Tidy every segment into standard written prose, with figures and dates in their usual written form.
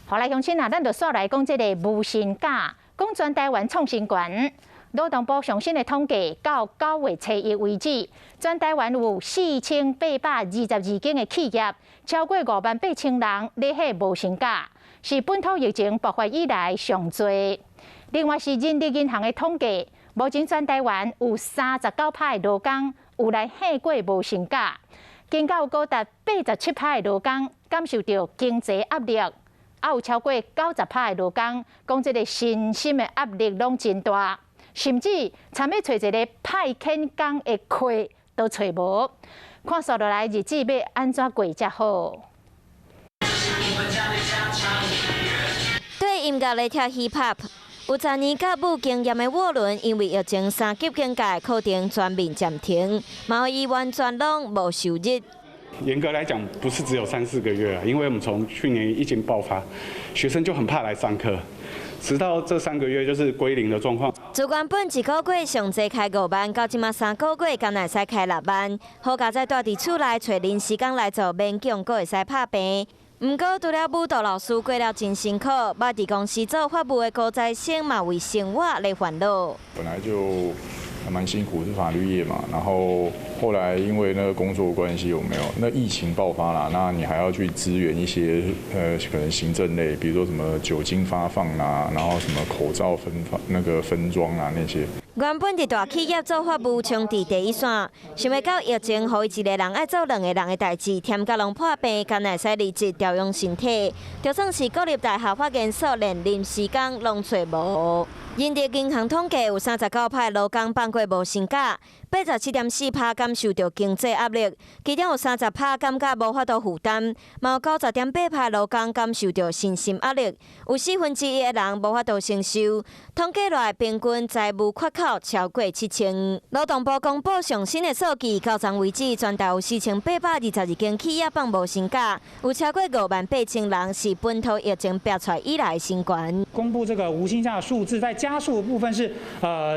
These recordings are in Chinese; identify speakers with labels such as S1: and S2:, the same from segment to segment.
S1: 后来乡亲啊，咱就煞来讲这个无薪假，讲全台湾创新悬。劳动部上新的统计，到9月初1为止，全台湾有4822间的企业，超过58000人咧迄无薪假，是本土疫情爆发以来上多。另外是人力银行的统计，目前全台湾有39%的劳工有来享过无薪假，更有高达87%的劳工感受到经济压力。也有超过90%的劳工讲，这个身心的压力拢真大，甚至参要找一个派遣工的缺都找无。看续落来日子要安怎过才好？
S2: 对音乐来听 hip hop， 有10年甲舞经验的沃伦，因为疫情3级警戒，课程全面暂停，嘛伊完全拢无收入。
S3: 严格来讲，不是只有3、4个月啊，因为我们从去年疫情爆发，学生就很怕来上课，直到这3个月就是归零的状况。
S2: 自原本1个月上侪开5万，到即马3个月敢若会使开6万，好佳在住伫厝内找临时工来做，勉强阁会使拍平。毋过除了舞蹈老师过了真辛苦，捌伫公司做法务的高材生嘛为生活来烦恼。
S4: 本来就还蛮辛苦，是法律业嘛，然后后来因为那个工作关系有没有？那疫情爆发啦，那你还要去支援一些可能行政类，比如说什么酒精发放啊，然后什么口罩分装啊那些。
S2: 原本伫大企业做法务，冲伫第一线，想要到疫情，互伊一个人爱做2个人的代志，添甲拢破病，敢会使立即调养身体。就算是国立大学法研所，连临时工拢找无。人力银行统计有39%劳工放过无薪假，87.4%感受到经济压力，其中有30%感觉无法度负担，嘛有90.8%劳工感受到身心压力，有1/4的人无法度承受。统计来平均财务缺口超过7000。劳动部公布上新的数据，到昨为止，全台有4822间企业放无薪假，有超过58000人是本土疫情爆出以来的新冠。
S5: 公布这个无薪假的数字，在家数的部分是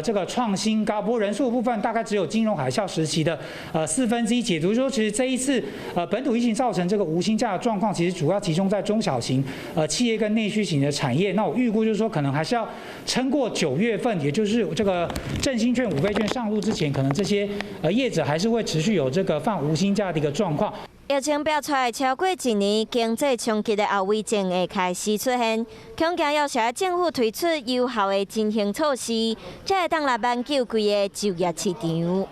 S5: 这个创新高，不过人数的部分大概只有金融海啸时期的1/4。解读说，其实这一次本土疫情造成这个无薪假的状况，其实主要集中在中小型企业跟内需型的产业。那我预估就是说，可能还是要撑过9月份，也就是这个振兴券、5倍券上路之前，可能这些业者还是会持续有这个放无薪假的一个状况。
S2: 疫情爆出来超过1年，经济冲击的后遗症会开始出现，恐惊要求政府推出有效的振兴措施，才会当来挽救规个就业市场。